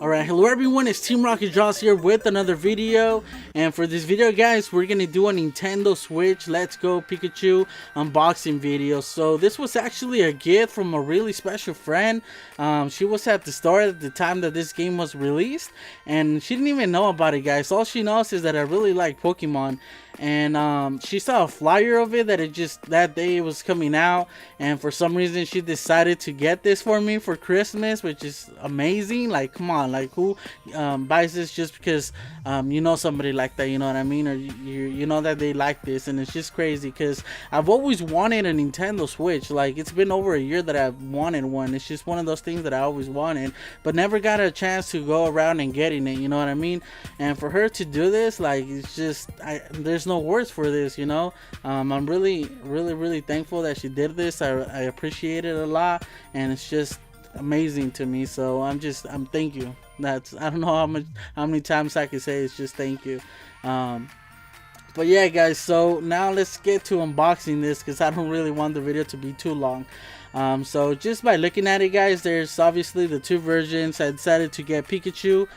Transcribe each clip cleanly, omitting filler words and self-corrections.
Alright, hello everyone, it's Team Rocket Jaws here with another video. And for this video, guys, we're gonna do a Nintendo Switch Let's Go Pikachu unboxing video. So this was actually a gift from a really special friend. She was at the store at the time that this game was released, and she didn't even know about it, guys. All she knows is that I really like Pokemon. And she saw a flyer of it that day it was coming out, and for some reason she decided to get this for me for Christmas, which is amazing. Like, come on, like, who buys this just because you know somebody like that, you know what I mean, or you know that they like this? And it's just crazy because I've always wanted a Nintendo Switch. Like, it's been over a year that I've wanted one. It's just one of those things that I always wanted, but never got a chance to go around and getting it, you know what I mean? And for her to do this, like, it's just, there's no words for this, you know. I'm really thankful that she did this. I appreciate it a lot, and it's just amazing to me. So I'm thank you. That's, I don't know how many times I can say it's just thank you. But yeah, guys, so now let's get to unboxing this because I don't really want the video to be too long. So just by looking at it, guys, there's obviously the two versions. I decided to get Pikachu.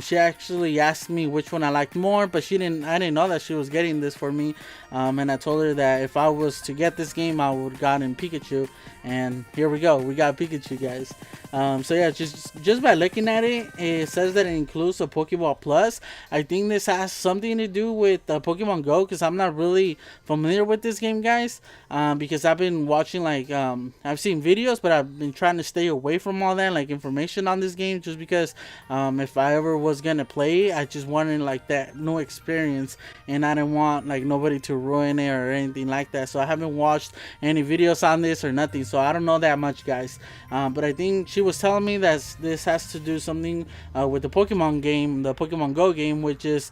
She actually asked me which one I liked more, but I didn't know that she was getting this for me. And I told her that if I was to get this game, I would have gotten Pikachu. And here we go, we got Pikachu, guys. So yeah, just by looking at it, it says that it includes a Pokeball Plus. I think this has something to do with Pokemon Go, because I'm not really familiar with this game, guys. Because I've been watching, like, I've seen videos, but I've been trying to stay away from all that, like, information on this game, just because if I ever was gonna play, I just wanted, like, that new experience, and I didn't want, like, nobody to ruin it or anything like that. So I haven't watched any videos on this or nothing, so I don't know that much, guys. But I think she was telling me that this has to do something with the Pokemon game, the Pokemon Go game, which is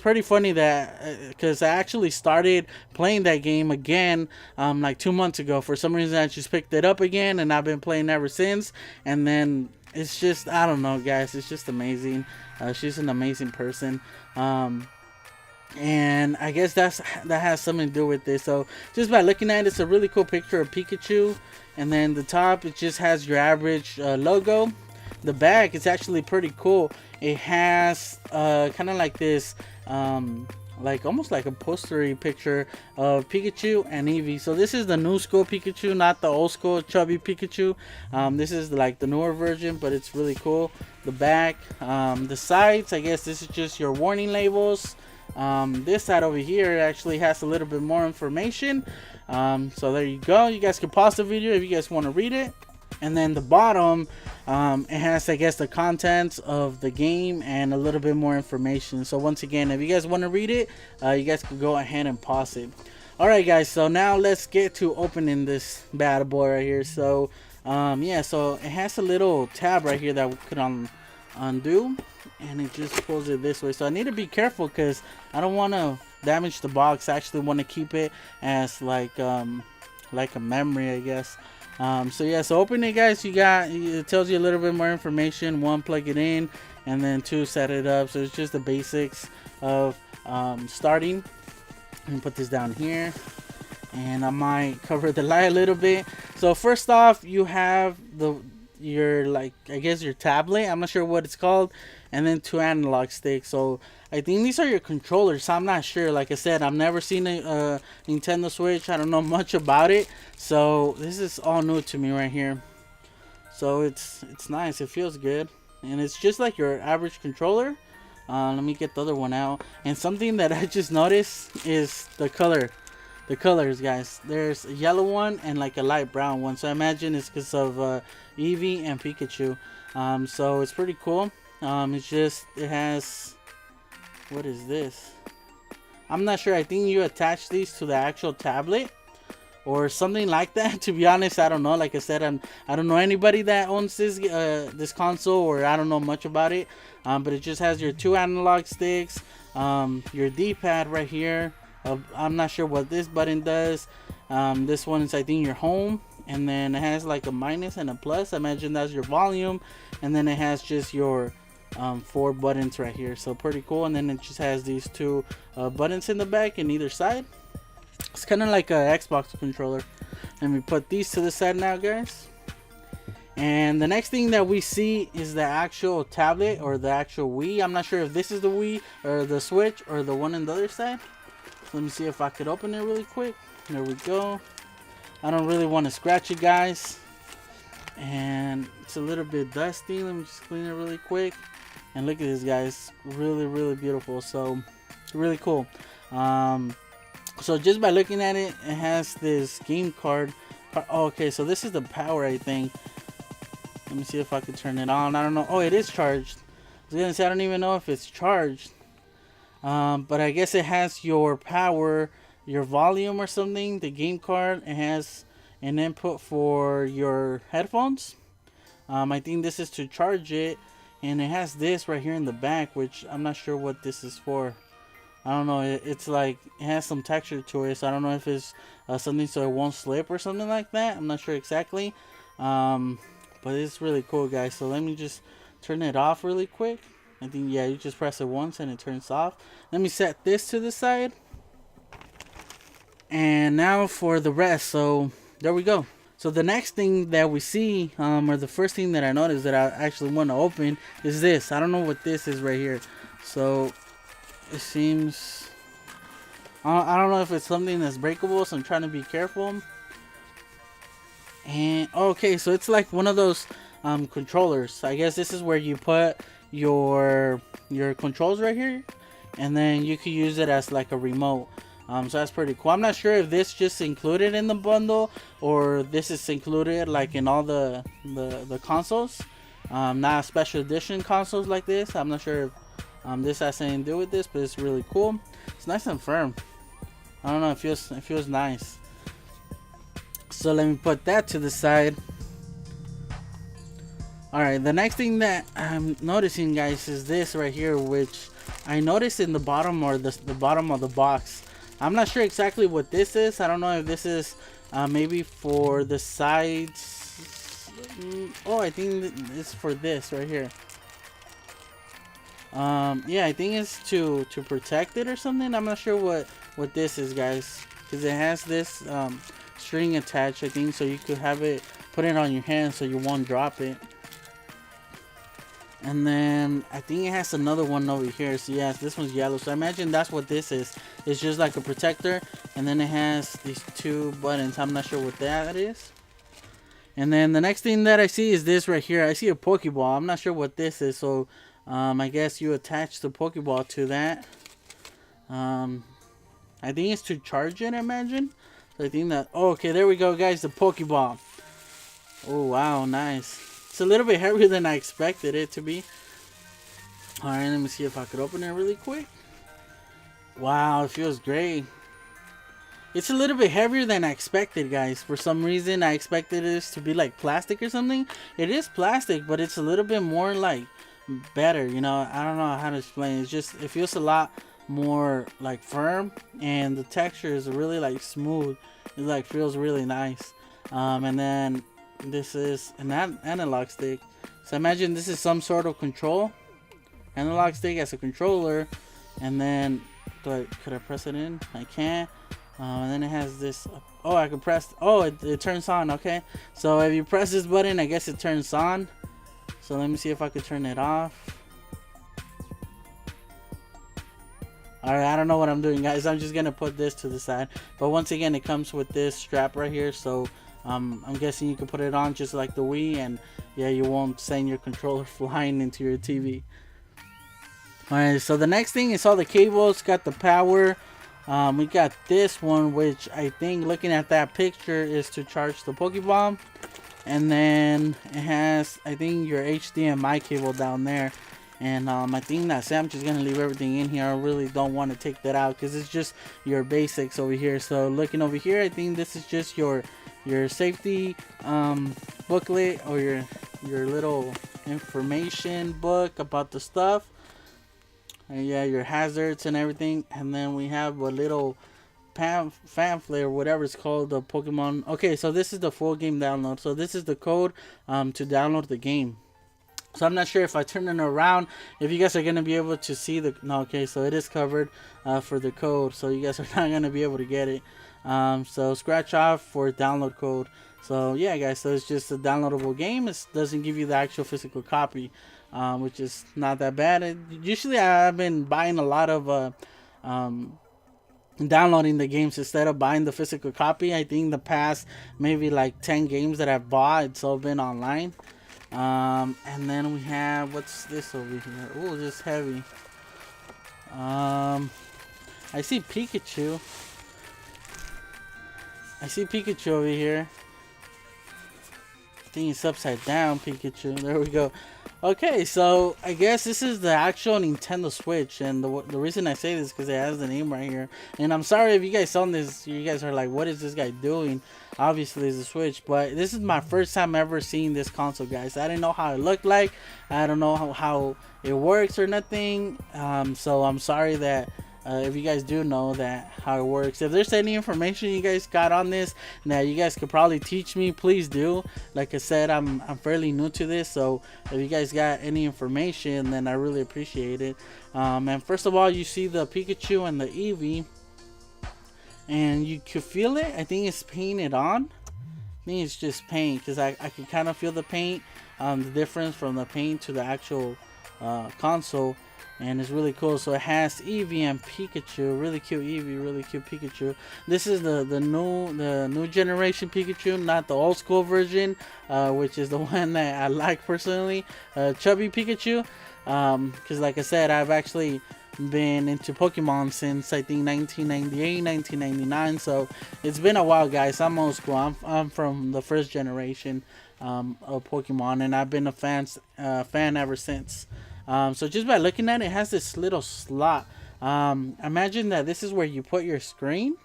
pretty funny that because I actually started playing that game again like 2 months ago. For some reason I just picked it up again, and I've been playing ever since. And then it's just, I don't know, guys, it's just amazing. She's an amazing person. And I guess that has something to do with this. So just by looking at it, it's a really cool picture of Pikachu. And then the top, it just has your average logo. The back is actually pretty cool. It has kind of like this like almost like a postery picture of Pikachu and Eevee. So this is the new school Pikachu, not the old school chubby Pikachu. This is like the newer version, but it's really cool. The back, the sides, I guess this is just your warning labels. This side over here actually has a little bit more information. So there you go. You guys can pause the video if you guys want to read it. And then the bottom, it has, I guess, the contents of the game and a little bit more information. So once again, if you guys want to read it, you guys can go ahead and pause it. Alright, guys, so now let's get to opening this bad boy right here. So yeah, so it has a little tab right here that we could undo, and it just pulls it this way. So I need to be careful because I don't want to damage the box. I actually want to keep it as like a memory, I guess. So yeah, so open it, guys. It tells you a little bit more information. 1, plug it in, and then 2, set it up. So it's just the basics of starting. Let me put this down here, and I might cover the light a little bit. So first off, you have your, like, I guess your tablet, I'm not sure what it's called, and then 2 analog sticks. So I think these are your controllers. I'm not sure. Like I said, I've never seen a Nintendo Switch. I don't know much about it, so this is all new to me right here. So it's nice. It feels good, and it's just like your average controller. Let me get the other one out. And something that I just noticed is the colors, guys. There's a yellow one and like a light brown one, so I imagine it's because of Eevee and Pikachu. So it's pretty cool. It has, what is this? I'm not sure. I think you attach these to the actual tablet or something like that. To be honest, I don't know. Like I said, I don't know anybody that owns this console, or I don't know much about it. But it just has your 2 analog sticks, your D-pad right here. I'm not sure what this button does. This one is, I think, your home, and then it has like a minus and a plus. I imagine that's your volume, and then it has just your 4 buttons right here. So pretty cool. And then it just has these 2 buttons in the back in either side. It's kind of like a Xbox controller. Let me put these to the side now, guys. And the next thing that we see is the actual tablet or the actual Wii. I'm not sure if this is the Wii or the Switch or the one on the other side. So let me see if I could open it really quick. There we go. I don't really want to scratch it, guys. And it's a little bit dusty. Let me just clean it really quick. And look at this, guys. Really, really beautiful. So, really cool. So just by looking at it, it has this game card. Oh, okay, so this is the power, I think. Let me see if I can turn it on. I don't know. Oh, it is charged. I was gonna say I don't even know if it's charged. But I guess it has your power, your volume or something. The game card. It has an input for your headphones. I think this is to charge it, and it has this right here in the back, which I'm not sure what this is for. I don't know. It's like it has some texture to it, so I don't know if it's something so it won't slip or something like that. I'm not sure exactly. But it's really cool, guys. So let me just turn it off really quick. I think, yeah, you just press it once and it turns off. Let me set this to the side. And now for the rest. So there we go. So the next thing that we see, or the first thing that I noticed that I actually want to open is this. I don't know what this is right here. So it seems, I don't know if it's something that's breakable, so I'm trying to be careful. And okay, so it's like one of those controllers. I guess this is where you put your controls right here, and then you could use it as like a remote. So that's pretty cool. I'm not sure if this just included in the bundle or this is included like in all the consoles, not special edition consoles like this. I'm not sure if this has anything to do with this, but it's really cool. It's nice and firm. I don't know, it feels nice. So let me put that to the side. Alright, the next thing that I'm noticing, guys, is this right here, which I noticed in the bottom or the bottom of the box. I'm not sure exactly what this is. I don't know if this is maybe for the sides. Oh, I think it's for this right here. Yeah, I think it's to protect it or something. I'm not sure what this is, guys, because it has this string attached, I think, so you could have it, put it on your hand so you won't drop it. And then I think it has another one over here. So yes, this one's yellow, so I imagine that's what this is. It's just like a protector, and then it has these two buttons. I'm not sure what that is. And then the next thing that I see is this right here. I see a Pokeball. I'm not sure what this is, so I guess you attach the Pokeball to that. I think it's to charge it, I imagine. So I think that, oh, okay, there we go, guys, the Pokeball. Oh, wow, nice. It's a little bit heavier than I expected it to be. Alright, let me see if I could open it really quick. Wow, it feels great. It's a little bit heavier than I expected, guys. For some reason, I expected this to be like plastic or something. It is plastic, but it's a little bit more like better, you know. I don't know how to explain it. It's just, it feels a lot more like firm, and the texture is really like smooth. It like feels really nice. And then this is an analog stick, so imagine this is some sort of control analog stick as a controller. And then could I press it in? I can't. And then it has this, oh, I can press, oh, it turns on. Okay, so if you press this button, I guess it turns on. So let me see if I could turn it off. Alright, I don't know what I'm doing, guys. I'm just gonna put this to the side. But once again, it comes with this strap right here, so I'm guessing you can put it on just like the Wii, and yeah, you won't send your controller flying into your TV. Alright, so the next thing is all the cables. Got the power. We got this one, which I think, looking at that picture, is to charge the Pokeball. And then it has, I think, your HDMI cable down there. And I think that's it. I'm just gonna leave everything in here. I really don't want to take that out because it's just your basics over here. So looking over here, I think this is just your safety booklet, or your little information book about the stuff. And yeah, your hazards and everything. And then we have a little pamphlet or whatever it's called, the Pokemon. Okay, so this is the full game download. So this is the code to download the game. So I'm not sure if I turn it around, if you guys are going to be able to see the, no, okay, so it is covered for the code, so you guys are not going to be able to get it. So scratch off for download code. So yeah, guys, so it's just a downloadable game. It doesn't give you the actual physical copy, which is not that bad. Usually I've been buying a lot of um, downloading the games instead of buying the physical copy. I think the past maybe like 10 games that I've bought, it's all been online. And then we have, what's this over here? Oh, this heavy. I see Pikachu. I see Pikachu over here. I think it's upside down, Pikachu. There we go. Okay, so I guess this is the actual Nintendo Switch, and the reason I say this is because it has the name right here. And I'm sorry if you guys saw this, you guys are like, what is this guy doing? Obviously it's a Switch, but this is my first time ever seeing this console, guys. I didn't know how it looked like. I don't know how it works or nothing. So I'm sorry that if you guys do know that how it works. If there's any information you guys got on this that you guys could probably teach me, please do. Like I said, I'm fairly new to this, so if you guys got any information, then I really appreciate it. And first of all, you see the Pikachu and the Eevee, and you can feel it. I think it's painted on. I think it's just paint, because I can kind of feel the paint, the difference from the paint to the actual console. And it's really cool. So it has Eevee and Pikachu. Really cute Eevee, really cute Pikachu. This is the new generation Pikachu, not the old school version, which is the one that I like personally. Chubby Pikachu. Because like I said, I've actually been into Pokemon since I think 1998, 1999. So it's been a while, guys. I'm old school. I'm from the first generation of Pokemon, and I've been a fan ever since. So just by looking at it, it has this little slot. Imagine that this is where you put your screen.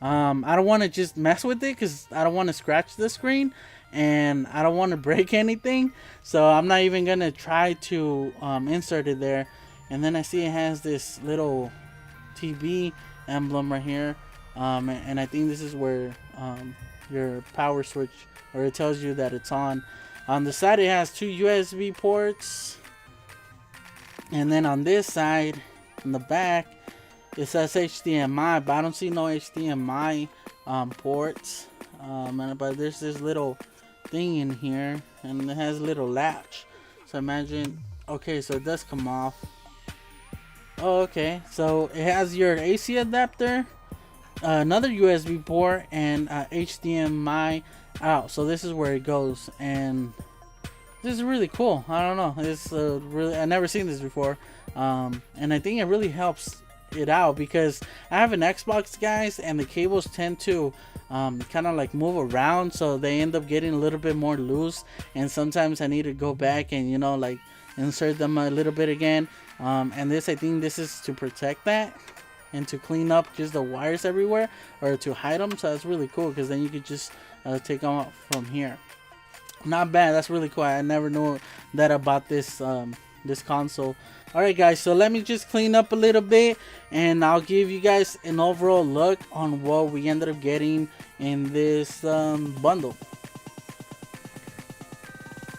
I don't want to just mess with it because I don't want to scratch the screen, and I don't want to break anything. So I'm not even going to try to insert it there. And then I see it has this little TV emblem right here. And I think this is where your power switch, or it tells you that it's on. On the side, it has 2 USB ports. And then on this side, in the back, it says HDMI, but I don't see no HDMI ports. But there's this little thing in here, and it has a little latch. So imagine, okay, so it does come off. Oh, okay, so it has your AC adapter, another USB port, and HDMI out. So this is where it goes, and this is really cool. I don't know. It's really, I've never seen this before. And I think it really helps it out because I have an Xbox, guys, and the cables tend to kind of like move around, so they end up getting a little bit more loose, and sometimes I need to go back and, you know, like insert them a little bit again. And this, I think this is to protect that and to clean up just the wires everywhere, or to hide them. So that's really cool because then you could just take them out from here. Not bad. That's really cool. I never knew that about this this console. Alright, guys, so let me just clean up a little bit, and I'll give you guys an overall look on what we ended up getting in this bundle.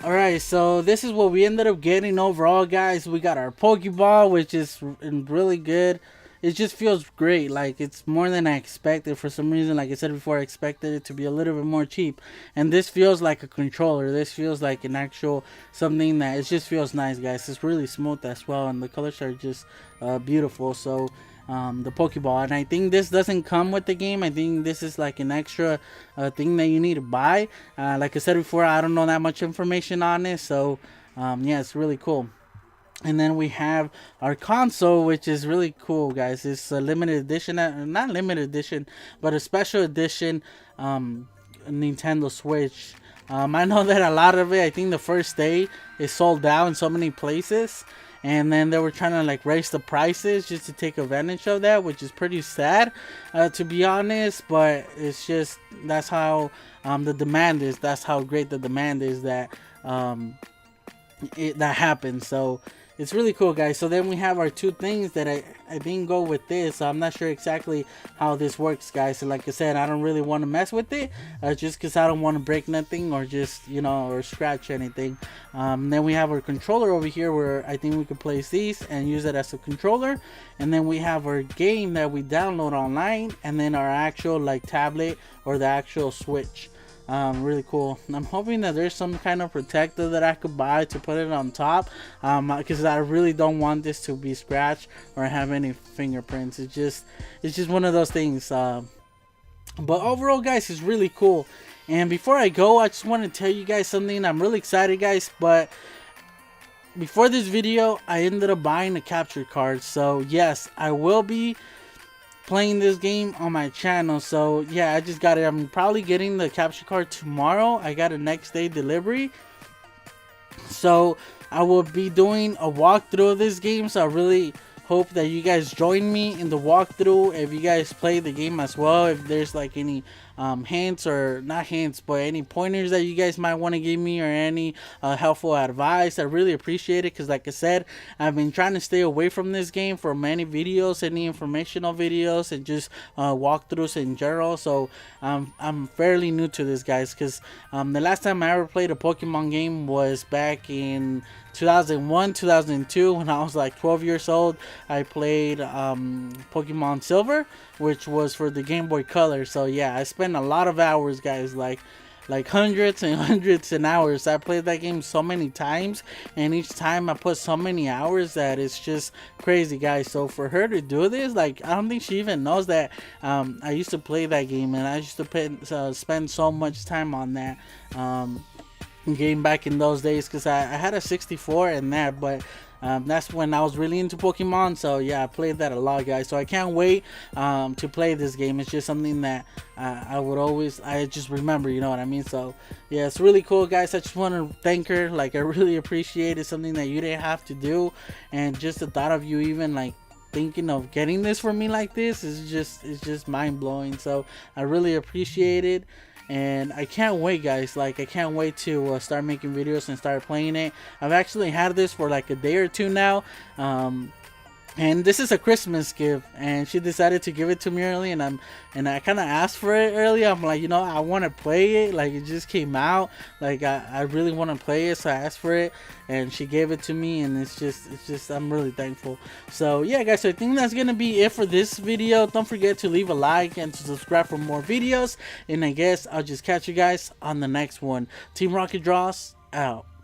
Alright, so this is what we ended up getting overall, guys. We got our Pokeball, which is really good. It just feels great. Like, it's more than I expected. For some reason, like I said before, I expected it to be a little bit more cheap, and this feels like a controller. This feels like an actual something that it just feels nice, guys. It's really smooth as well, and the colors are just beautiful. So the Pokeball, and I think this doesn't come with the game. I think this is like an extra thing that you need to buy. Like I said before, I don't know that much information on it, so yeah, it's really cool. And then we have our console, which is really cool, guys. It's a limited edition, not limited edition, but a special edition Nintendo Switch. I know that a lot of it, I think the first day, is sold out in so many places. And then they were trying to like raise the prices just to take advantage of that, which is pretty sad, to be honest. But it's just, that's how the demand is. That's how great the demand is that that happens. So it's really cool, guys. So then we have our two things that I think go with this. So I'm not sure exactly how this works, guys. So like I said, I don't really want to mess with it, just because I don't want to break nothing or just, you know, or scratch anything. Then we have our controller over here, where I think we could place these and use it as a controller. And then we have our game that we download online, and then our actual like tablet or the actual Switch. Really cool. I'm hoping that there's some kind of protector that I could buy to put it on top, because I really don't want this to be scratched or have any fingerprints. It's just one of those things. But overall, guys, it's really cool. And before I go, I just want to tell you guys something. I'm really excited, guys. But before this video, I ended up buying a capture card. So yes, I will be playing this game on my channel. So yeah, I just got it. I'm probably getting the capture card tomorrow. I got a next day delivery. So I will be doing a walkthrough of this game. So I really hope that you guys join me in the walkthrough if you guys play the game as well. If there's like any hints, or not hints, but any pointers that you guys might want to give me, or any helpful advice, I really appreciate it. Because like I said, I've been trying to stay away from this game for many videos, any informational videos, and just walkthroughs in general. So I'm fairly new to this, guys, because the last time I ever played a Pokemon game was back in 2001, 2002, when I was like 12 years old. I played Pokemon Silver, which was for the Game Boy Color. So yeah, I spent a lot of hours, guys, like hundreds and hundreds of hours. I played that game so many times, and each time I put so many hours that it's just crazy, guys. So for her to do this, like, I don't think she even knows that I used to play that game, and I used to spend so much time on that game back in those days, because I had a 64 and that, but that's when I was really into Pokemon. So yeah, I played that a lot, guys. So I can't wait to play this game. It's just something that I just remember, you know what I mean? So yeah, it's really cool, guys. I just want to thank her. Like, I really appreciate it. Something that you didn't have to do, and just the thought of you even like thinking of getting this for me like this is just mind-blowing. So I really appreciate it. And I can't wait, guys. Like, I can't wait to start making videos and start playing it. I've actually had this for like a day or two now. And this is a Christmas gift, and she decided to give it to me early, and I kind of asked for it early. I'm like, you know, I want to play it. Like, it just came out. Like, I really want to play it, so I asked for it, and she gave it to me, and it's just I'm really thankful. So yeah, guys, so I think that's gonna be it for this video. Don't forget to leave a like and to subscribe for more videos, and I guess I'll just catch you guys on the next one. Team Rocket Draws out.